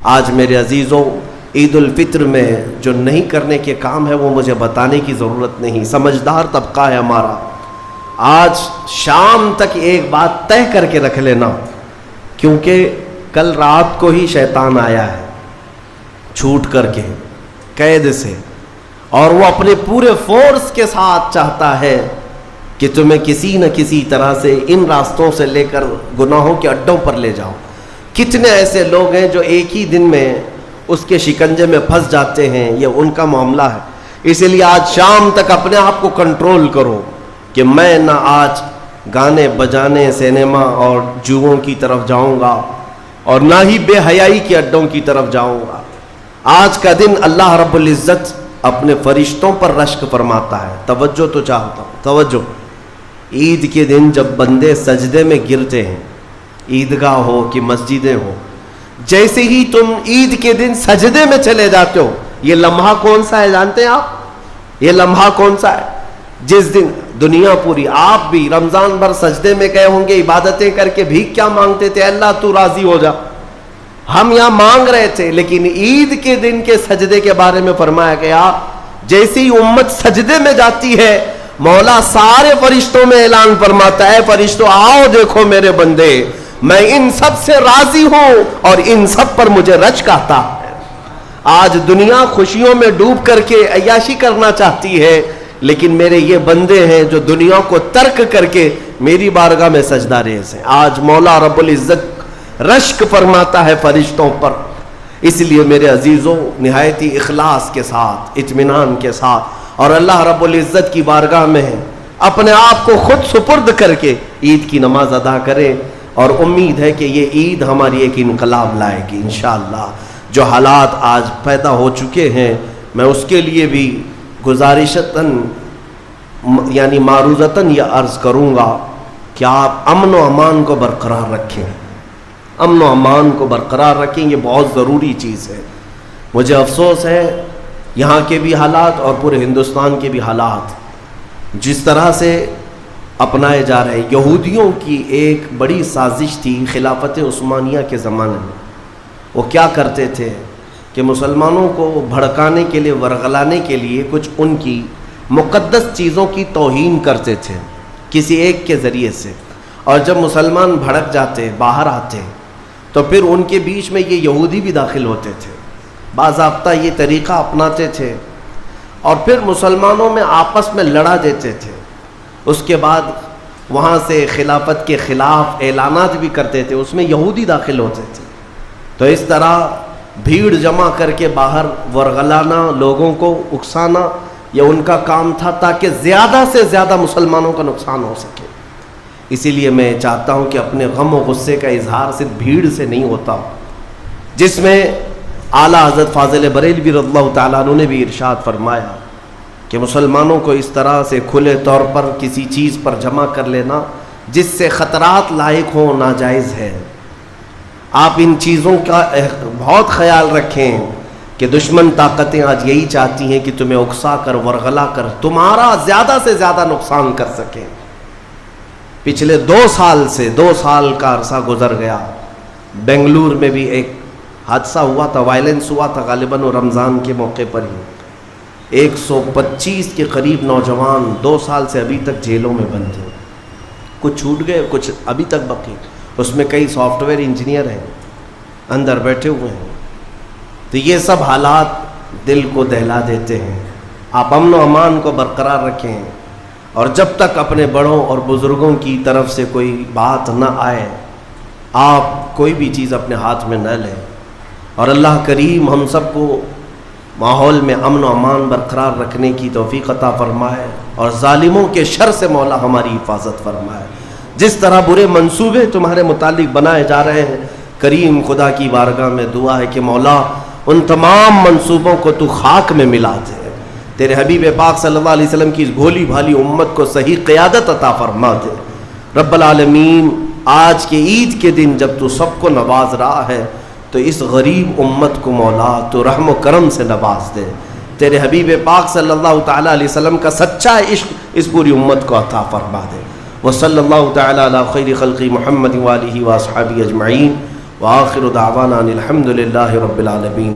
آج میرے عزیزوں عید الفطر میں جو نہیں کرنے کے کام ہے وہ مجھے بتانے کی ضرورت نہیں، سمجھدار طبقہ ہے ہمارا۔ آج شام تک ایک بات طے کر کے رکھ لینا، کیونکہ کل رات کو ہی شیطان آیا ہے چھوٹ کر کے قید سے، اور وہ اپنے پورے فورس کے ساتھ چاہتا ہے کہ تمہیں کسی نہ کسی طرح سے ان راستوں سے لے کر گناہوں کے اڈوں پر لے جاؤ۔ کتنے ایسے لوگ ہیں جو ایک ہی دن میں اس کے شکنجے میں پھنس جاتے ہیں، یہ ان کا معاملہ ہے۔ اسی لیے آج شام تک اپنے آپ کو کنٹرول کرو کہ میں نہ آج گانے بجانے، سینما اور جوؤں کی طرف جاؤں گا، اور نہ ہی بے حیائی کے اڈوں کی طرف جاؤں گا۔ آج کا دن اللہ رب العزت اپنے فرشتوں پر رشک فرماتا ہے۔ توجہ تو چاہتا ہوں، توجہ۔ عید کے دن جب بندے سجدے میں گرتے ہیں، عیدگاہ ہو کہ مسجدیں ہو، جیسے ہی تم عید کے دن سجدے میں چلے جاتے ہو، یہ لمحہ کون سا ہے جانتے ہیں آپ؟ یہ لمحہ کون سا ہے؟ جس دن دنیا پوری، آپ بھی رمضان بھر سجدے میں گئے ہوں گے، عبادتیں کر کے بھیک کیا مانگتے تھے؟ اللہ تو راضی ہو جا۔ ہم یہاں مانگ رہے تھے، لیکن عید کے دن کے سجدے کے بارے میں فرمایا گیا جیسے ہی امت سجدے میں جاتی ہے، مولا سارے فرشتوں میں اعلان فرماتا ہے، فرشتوں آؤ دیکھو میرے بندے، میں ان سب سے راضی ہوں اور ان سب پر مجھے رشک آتا ہے۔ آج دنیا خوشیوں میں ڈوب کر کے عیاشی کرنا چاہتی ہے، لیکن میرے یہ بندے ہیں جو دنیا کو ترک کر کے میری بارگاہ میں سجدہ ریز ہیں۔ آج مولا رب العزت رشک فرماتا ہے فرشتوں پر۔ اس لیے میرے عزیزوں، نہایتی اخلاص کے ساتھ، اطمینان کے ساتھ، اور اللہ رب العزت کی بارگاہ میں اپنے آپ کو خود سپرد کر کے عید کی نماز ادا کریں، اور امید ہے کہ یہ عید ہماری ایک انقلاب لائے گی انشاءاللہ۔ جو حالات آج پیدا ہو چکے ہیں، میں اس کے لیے بھی گزارشتاً یعنی معروضتاً یہ عرض کروں گا کہ آپ امن و امان کو برقرار رکھیں، امن و امان کو برقرار رکھیں، یہ بہت ضروری چیز ہے۔ مجھے افسوس ہے یہاں کے بھی حالات اور پورے ہندوستان کے بھی حالات جس طرح سے اپنائے جا رہے ہیں۔ یہودیوں کی ایک بڑی سازش تھی خلافت عثمانیہ کے زمانے میں۔ وہ کیا کرتے تھے کہ مسلمانوں کو بھڑکانے کے لیے، ورغلانے کے لیے کچھ ان کی مقدس چیزوں کی توہین کرتے تھے کسی ایک کے ذریعے سے، اور جب مسلمان بھڑک جاتے، باہر آتے، تو پھر ان کے بیچ میں یہ یہودی بھی داخل ہوتے تھے، باضابطہ یہ طریقہ اپناتے تھے، اور پھر مسلمانوں میں آپس میں لڑا دیتے تھے۔ اس کے بعد وہاں سے خلافت کے خلاف اعلانات بھی کرتے تھے، اس میں یہودی داخل ہوتے تھے۔ تو اس طرح بھیڑ جمع کر کے باہر ورغلانا، لوگوں کو اکسانا، یہ ان کا کام تھا تاکہ زیادہ سے زیادہ مسلمانوں کا نقصان ہو سکے۔ اسی لیے میں چاہتا ہوں کہ اپنے غم و غصے کا اظہار صرف بھیڑ سے نہیں ہوتا، جس میں اعلیٰ حضرت فاضل بریلوی رضی اللہ تعالیٰ عنہ نے بھی ارشاد فرمایا کہ مسلمانوں کو اس طرح سے کھلے طور پر کسی چیز پر جمع کر لینا جس سے خطرات لاحق ہوں ناجائز ہے۔ آپ ان چیزوں کا بہت خیال رکھیں کہ دشمن طاقتیں آج یہی چاہتی ہیں کہ تمہیں اکسا کر، ورغلا کر تمہارا زیادہ سے زیادہ نقصان کر سکیں۔ پچھلے 2 سال کا عرصہ گزر گیا، بنگلور میں بھی ایک حادثہ ہوا تھا، وائلنس ہوا تھا، غالباً رمضان کے موقع پر ہی 125 کے قریب نوجوان 2 سال سے ابھی تک جیلوں میں بند ہیں۔ کچھ چھوٹ گئے، کچھ ابھی تک باقی، اس میں کئی سافٹ ویئر انجینئر ہیں اندر بیٹھے ہوئے ہیں۔ تو یہ سب حالات دل کو دہلا دیتے ہیں۔ آپ امن و امان کو برقرار رکھیں، اور جب تک اپنے بڑوں اور بزرگوں کی طرف سے کوئی بات نہ آئے، آپ کوئی بھی چیز اپنے ہاتھ میں نہ لیں۔ اور اللہ کریم ہم سب کو ماحول میں امن و امان برقرار رکھنے کی توفیق عطا فرمائے، اور ظالموں کے شر سے مولا ہماری حفاظت فرمائے۔ جس طرح برے منصوبے تمہارے متعلق بنائے جا رہے ہیں، کریم خدا کی بارگاہ میں دعا ہے کہ مولا ان تمام منصوبوں کو تو خاک میں ملا دے، تیرے حبیب پاک صلی اللہ علیہ وسلم کی اس بھولی بھالی امت کو صحیح قیادت عطا فرما دے۔ رب العالمین، آج کے عید کے دن جب تو سب کو نواز رہا ہے، تو اس غریب امت کو مولا تو رحم و کرم سے نواز دے، تیرے حبیب پاک صلی اللہ تعالیٰ علیہ وسلم کا سچا عشق اس پوری امت کو عطا فرما دے۔ وصلی اللہ تعالیٰ علی خیر خلق محمد وآلہ واصحابہ اجمعین۔ وآخر دعوانا الحمد للہ رب العالمین.